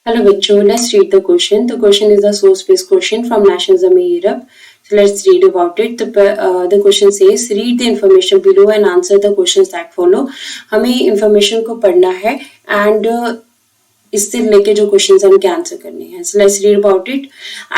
Hello, Bachcho. Let's read the question. The question is a source-based question from National Exam Europe. So let's read about it. The question says, read the information below and answer the questions that follow. हमें information को पढ़ना है and इससे लेके जो questions हैं उनके answer करने हैं. So let's read about it.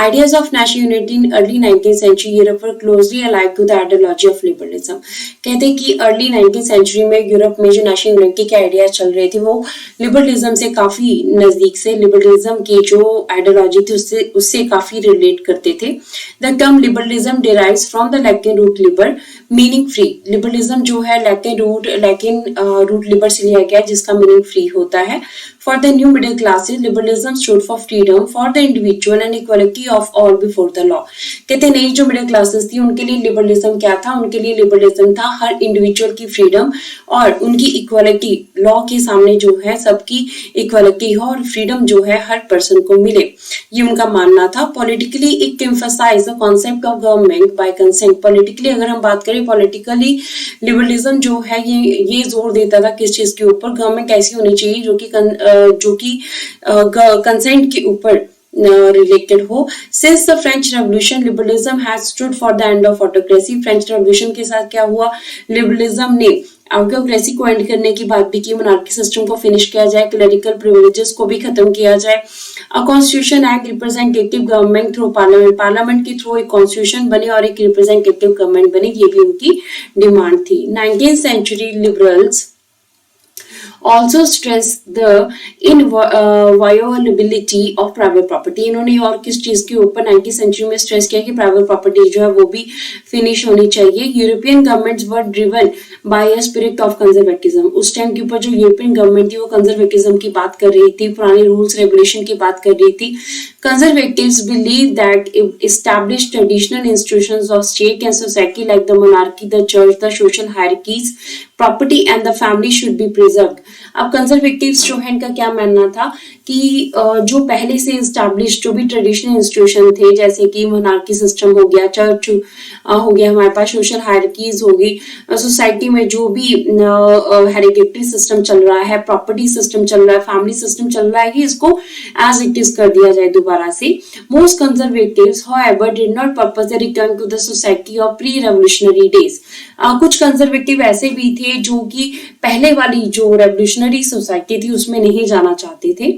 Ideas of national unity in early 19th century Europe were closely allied to the ideology of liberalism. कहते हैं कि अर्ली 19th सेंचुरी में यूरोप में जो नेशनल यूनिटी के आइडियाज चल रहे थे वो लिबरलिज्म से काफी नजदीक से लिबरलिज्म की जो आइडियोलॉजी थी उससे काफी रिलेट करते थे. The term liberalism derives from the Latin root liber meaning free. Liberalism जो है लैटिन रूट लिबर से लिया गया जिसका मीनिंग फ्री होता है. For the new middle classes, liberalism stood for freedom for the individual and equality of all before the law. कहते नई जो मिडिल क्लासेस थी उनके लिए लिबरलिज्म क्या था? उनके लिए लिबरलिज्म था हर इंडिविजुअल की फ्रीडम और उनकी इक्वालिटी. लॉ के सामने जो है सबकी इक्वालिटी हो और फ्रीडम जो है हर पर्सन को मिले, ये उनका मानना था. Politically it emphasise the concept of government by consent. Politically अगर हम बात करें पॉलिटिकली लिबरलिज्म जो है ये जोर देता था किस चीज के ऊपर? गवर्नमेंट ऐसी होनी चाहिए जो कि कंसेंट के ऊपर रिलेटेड हो. Since the French revolution liberalism has stood for the end of autocracy. French revolution के साथ क्या हुआ? लिबरलिज्म ने ऑटोक्रेसी को एंड करने की बात भी की, मोनार्की सिस्टम को फिनिश किया जाए, क्लरिकल प्रिविलेजेस को भी खत्म किया जाए. A constitution act representative government through parliament. Parliament के थ्रू एक कॉन्स्टिट्यूशन बने और एक रिप्रेजेंटेटिव गवर्नमेंट बने, ये भी उनकी डिमांड थी. 19th century liberals also stress the inviolability of private property. इन्होंने और किस चीज के ऊपर 19th सेंचुरी में स्ट्रेस किया कि प्राइवेट प्रॉपर्टी जो है वो भी फिनिश होनी चाहिए. European governments were driven by a spirit of conservatism. उस टाइम के ऊपर जो यूरोपियन गवर्नमेंट थी वो कंजर्वेटिज्म की बात कर रही थी, पुराने रूल्स रेगुलेशन की बात कर रही थी. Conservatives believe that established traditional institutions of state and society like the monarchy, the church, the social hierarchies, property and the family should be preserved. अब कंजर्वेटिव्स जो है इनका क्या मानना था कि जो पहले से इस्टेब्लिश जो भी ट्रेडिशनल इंस्टीट्यूशन थे जैसे कि मोनार्की सिस्टम हो गया, चर्च हो गया, हमारे पास सोशल हायरार्कीज होगी, सोसाइटी में जो भी हेरिडिटरी सिस्टम चल रहा है, प्रॉपर्टी सिस्टम चल रहा है, फैमिली सिस्टम चल रहा है, कि इसको एज इट इज कर दिया जाए दोबारा से. Most conservatives however did not purpose the return to the society of pre revolutionary days. कुछ कंजर्वेटिव ऐसे भी थे जो कि पहले वाली जो रेवोल्यूशनरी सोसाइटी थी उसमें नहीं जाना चाहते थे.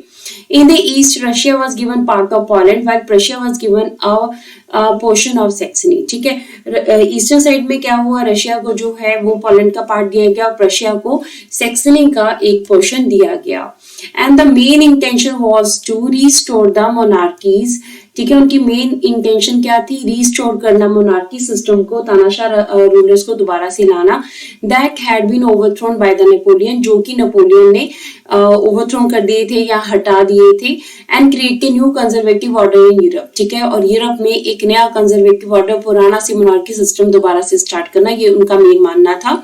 In the east, Russia was given part of Poland, while Prussia was given a portion of Saxony. ठीक है, ईस्टर्न साइड में क्या हुआ? रशिया को जो है वो पोलैंड का पार्ट दिया गया और प्रशिया को सैक्सनी का एक पोर्शन दिया गया. And the main intention was to restore the monarchies. ठीक है, उनकी मेन इंटेंशन क्या थी? रिस्टोर करना मोनार्की सिस्टम को, तानाशाह रूलर्स को दोबारा से लाना. That had been overthrown by the Napoleon, जो कि नेपोलियन ने ओवरथ्रोन कर दिए थे या हटा दिए थे. And create a new conservative order in Europe. ठीक है, और यूरोप में एक नया कंजर्वेटिव ऑर्डर, पुराना से मोनार्की सिस्टम दोबारा से स्टार्ट करना, ये उनका मेन मानना था.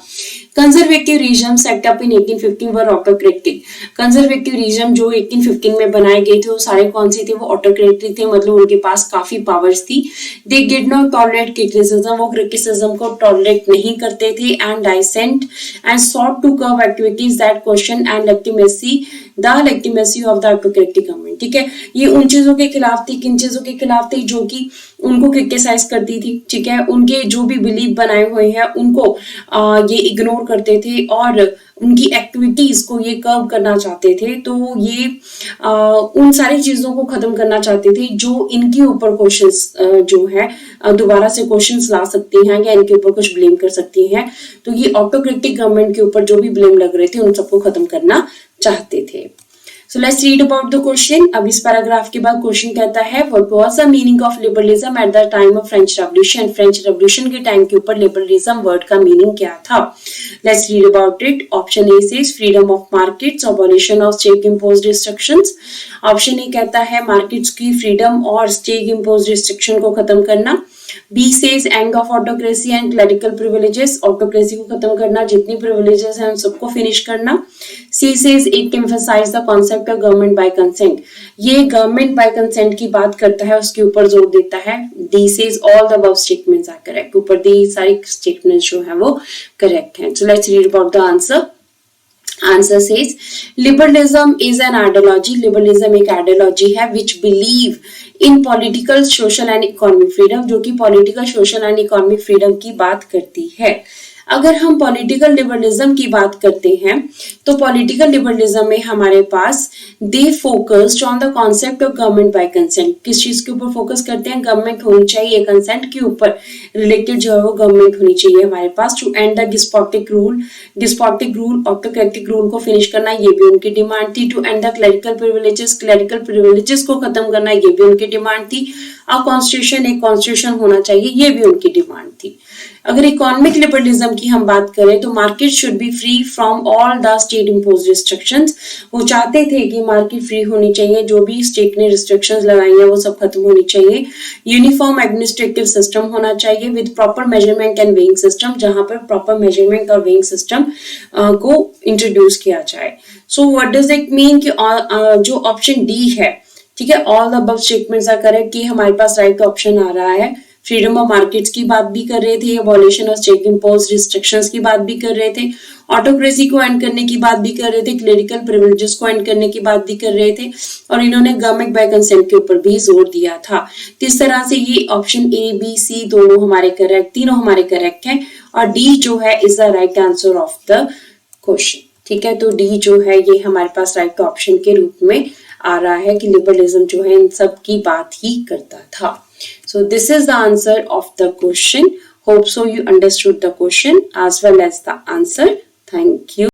Conservative regime set up in 1815 were autocratic. Conservative regime जो 1815 में बनाए गए थे वो सारे कौन से थे? वो ऑटोक्रेटिक थे, मतलब उनके पास काफी पावर्स थी. They did not tolerate criticism. वो क्रिटिसिज्म को टॉलरेट नहीं करते थे. And dissent and sought to curb activities that question and legitimacy of the autocratic government. ठीक है, ये उन चीजों के खिलाफ थी. किन चीजों के खिलाफ थी? जो कि उनको क्रिटिसाइज करती थी. ठीक है, उनके जो भी बिलीफ बनाए हुए हैं उनको ये इग्नोर करते थे और उनकी एक्टिविटीज को ये कर्व करना चाहते थे. तो ये उन सारी चीजों को खत्म करना चाहते थे जो इनके ऊपर क्वेश्चंस जो है दोबारा से क्वेश्चंस ला सकती हैं या इनके ऊपर कुछ ब्लेम कर सकती हैं. तो ये ऑटोक्रेटिक गवर्नमेंट के ऊपर जो भी ब्लेम लग रहे थे उन सबको खत्म करना चाहते थे. So let's read about the question. अब इस पैराग्राफ के बाद क्वेश्चन कहता है what was the meaning of liberalism at the time of French Revolution. French revolution के टाइम के ऊपर लिबरलिज्म वर्ड का मीनिंग क्या था? Let's read about it. Option A says freedom of markets, abolition of state imposed restrictions. Option A कहता है markets की freedom और स्टेट इम्पोज्ड रिस्ट्रिक्शन को खत्म करना. B says end of autocracy and clerical privileges. Autocracy को खत्म करना, जितनी प्रिविलेजेस हैं उन सबको फिनिश करना. C says it emphasize the concept of government by consent. ये गवर्नमेंट बाय कंसेंट की बात करता है, उसके ऊपर जोर देता है. D says all the above statements are correct. ऊपर दी सारी स्टेटमेंट्स जो है वो करेक्ट हैं. So let's read about the answer. Answer says liberalism is an ideology, liberalism एक आइडियोलॉजी है which believe in political, social and economic freedom, जो कि political, social and economic freedom की बात करती है। अगर हम पॉलिटिकल लिबरलिज्म की बात करते हैं तो पॉलिटिकल लिबरलिज्म में हमारे पास they focused on the concept of government by consent. किस चीज के ऊपर फोकस करते हैं? गवर्नमेंट होनी चाहिए, कंसेंट के ऊपर रिलेटेड जो है वो गवर्नमेंट होनी चाहिए हमारे पास। To end the despotic rule autocratic rule को फिनिश करना, ये भी उनकी डिमांड थी। To end the clerical privileges को खत्म करना, ये भी उनकी डिमांड थी। एक कॉन्स्टिट्यूशन होना चाहिए, ये भी उनकी डिमांड थी। अगर इकोनॉमिक लिबरलिज्म की हम बात करें तो market should be free from all the state impose restrictions. वो चाहते थे कि मार्केट फ्री होनी चाहिए, जो भी स्टेट ने रिस्ट्रिक्शंस लगाई है वो सब खत्म होनी चाहिए। यूनिफॉर्म एडमिनिस्ट्रेटिव सिस्टम होना चाहिए with proper measurement and weighing system, जहां पर प्रॉपर मेजरमेंट और वेइंग सिस्टम को इंट्रोड्यूस किया जाए। So what does it mean कि जो ऑप्शन डी है, ठीक है, all the above statements are correct, कि हमारे पास राइट ऑप्शन आ रहा है। फ्रीडम ऑफ मार्केट्स की बात भी कर रहे थे, abolition of state impose restrictions की बात भी कर रहे थे, ऑटोक्रेसी को एंड करने की बात भी कर रहे थे, क्लेरिकल प्रिविलेजेस को एंड करने की बात भी कर रहे थे, और इन्होंने गवर्नमेंट बाय कंसेंट के ऊपर भी जोर दिया था। तो इस तरह से ये ऑप्शन ए बी सी दोनों हमारे करेक्ट, तीनों हमारे करेक्ट हैं, और डी जो है is the right answer of the question. ठीक है, तो डी जो है ये हमारे पास राइट ऑप्शन के रूप में आ रहा है कि लिबरलिज्म जो है इन सब की बात ही करता था। So this is the answer of the question. Hope so you understood the question as well as the answer. Thank you.